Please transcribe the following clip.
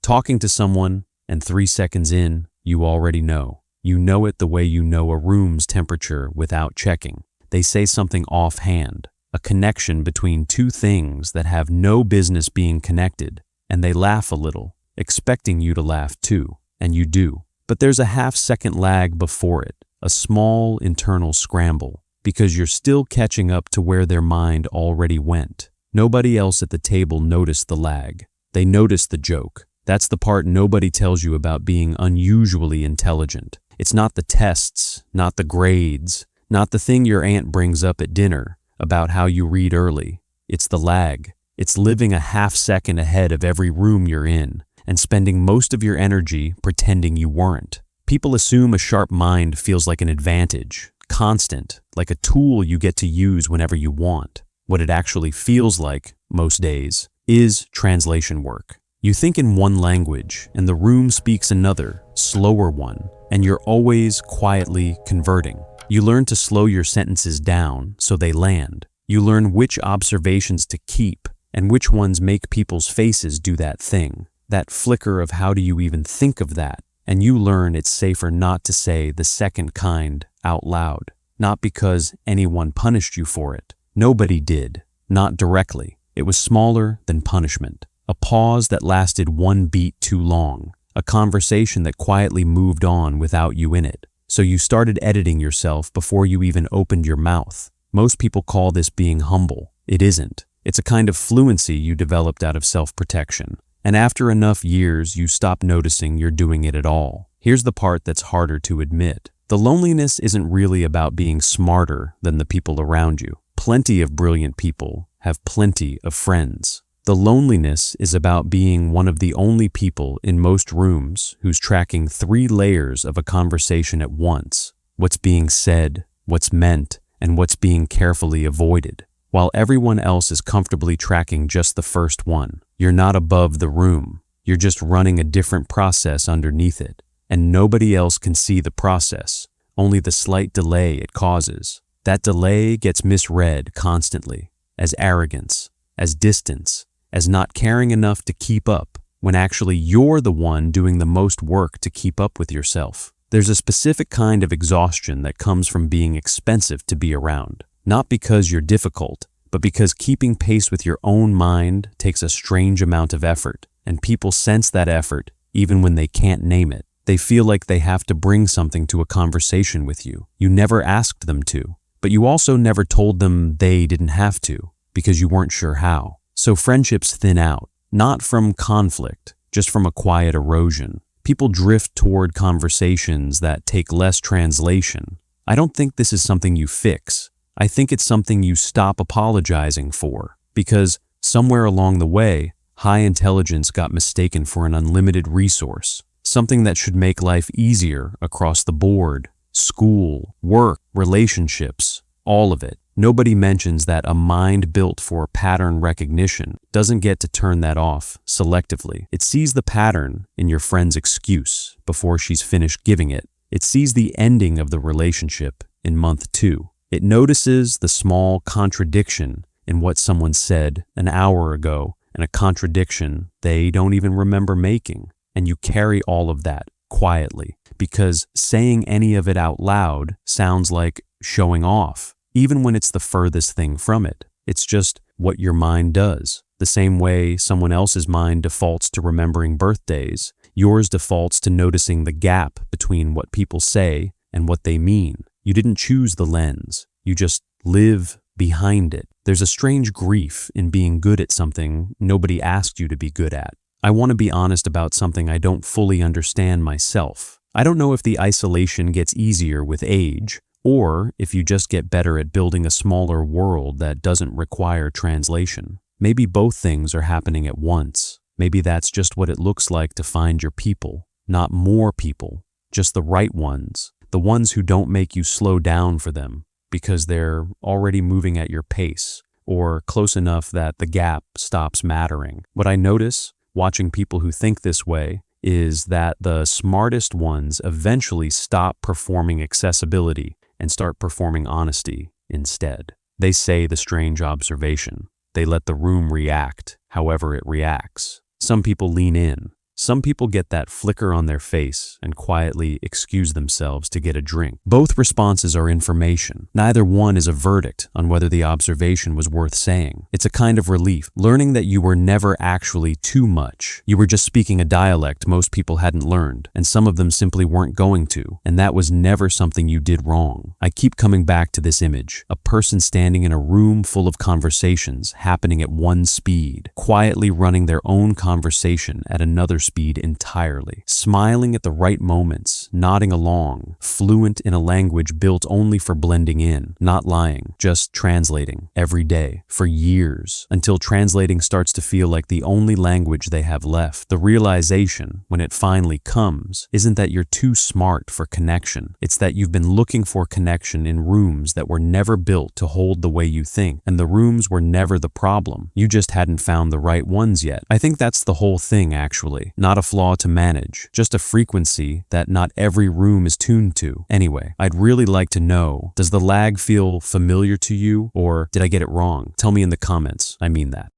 Talking to someone, and 3 seconds in, you already know. You know it the way you know a room's temperature without checking. They say something offhand, a connection between two things that have no business being connected, and they laugh a little, expecting you to laugh too, and you do. But there's a half-second lag before it, a small internal scramble, because you're still catching up to where their mind already went. Nobody else at the table noticed the lag. They noticed the joke. That's the part nobody tells you about being unusually intelligent. It's not the tests, not the grades, not the thing your aunt brings up at dinner about how you read early. It's the lag. It's living a half-second ahead of every room you're in and spending most of your energy pretending you weren't. People assume a sharp mind feels like an advantage, constant, like a tool you get to use whenever you want. What it actually feels like, most days, is translation work. You think in one language, and the room speaks another, slower one, and you're always quietly converting. You learn to slow your sentences down so they land. You learn which observations to keep and which ones make people's faces do that thing, that flicker of how do you even think of that. And you learn it's safer not to say the second kind out loud, not because anyone punished you for it. Nobody did, not directly. It was smaller than punishment. A pause that lasted one beat too long, a conversation that quietly moved on without you in it. So you started editing yourself before you even opened your mouth. Most people call this being humble. It isn't. It's a kind of fluency you developed out of self-protection. And after enough years, you stop noticing you're doing it at all. Here's the part that's harder to admit. The loneliness isn't really about being smarter than the people around you. Plenty of brilliant people have plenty of friends. The loneliness is about being one of the only people in most rooms who's tracking 3 layers of a conversation at once: what's being said, what's meant, and what's being carefully avoided. While everyone else is comfortably tracking just the first one, you're not above the room. You're just running a different process underneath it. And nobody else can see the process, only the slight delay it causes. That delay gets misread constantly as arrogance, as distance, as not caring enough to keep up, when actually you're the one doing the most work to keep up with yourself. There's a specific kind of exhaustion that comes from being expensive to be around. Not because you're difficult, but because keeping pace with your own mind takes a strange amount of effort, and people sense that effort even when they can't name it. They feel like they have to bring something to a conversation with you. You never asked them to, but you also never told them they didn't have to, because you weren't sure how. So friendships thin out, not from conflict, just from a quiet erosion. People drift toward conversations that take less translation. I don't think this is something you fix. I think it's something you stop apologizing for, because somewhere along the way, high intelligence got mistaken for an unlimited resource, something that should make life easier across the board: school, work, relationships, all of it. Nobody mentions that a mind built for pattern recognition doesn't get to turn that off selectively. It sees the pattern in your friend's excuse before she's finished giving it. It sees the ending of the relationship in month 2. It notices the small contradiction in what someone said an hour ago, and a contradiction they don't even remember making. And you carry all of that quietly, because saying any of it out loud sounds like showing off, even when it's the furthest thing from it. It's just what your mind does. The same way someone else's mind defaults to remembering birthdays, yours defaults to noticing the gap between what people say and what they mean. You didn't choose the lens. You just live behind it. There's a strange grief in being good at something nobody asked you to be good at. I want to be honest about something I don't fully understand myself. I don't know if the isolation gets easier with age, or if you just get better at building a smaller world that doesn't require translation. Maybe both things are happening at once. Maybe that's just what it looks like to find your people. Not more people, just the right ones. The ones who don't make you slow down for them because they're already moving at your pace, or close enough that the gap stops mattering. What I notice, watching people who think this way, is that the smartest ones eventually stop performing accessibility and start performing honesty instead. They say the strange observation. They let the room react however it reacts. Some people lean in. Some people get that flicker on their face and quietly excuse themselves to get a drink. Both responses are information. Neither one is a verdict on whether the observation was worth saying. It's a kind of relief, learning that you were never actually too much. You were just speaking a dialect most people hadn't learned, and some of them simply weren't going to, and that was never something you did wrong. I keep coming back to this image, a person standing in a room full of conversations happening at one speed, quietly running their own conversation at another speed entirely, smiling at the right moments, nodding along, fluent in a language built only for blending in, not lying, just translating every day for years, until translating starts to feel like the only language they have left. The realization, when it finally comes, isn't that you're too smart for connection. It's that you've been looking for connection in rooms that were never built to hold the way you think, and the rooms were never the problem. You just hadn't found the right ones yet. I think that's the whole thing, actually. Not a flaw to manage, just a frequency that not every room is tuned to. Anyway, I'd really like to know, does the lag feel familiar to you, or did I get it wrong? Tell me in the comments. I mean that.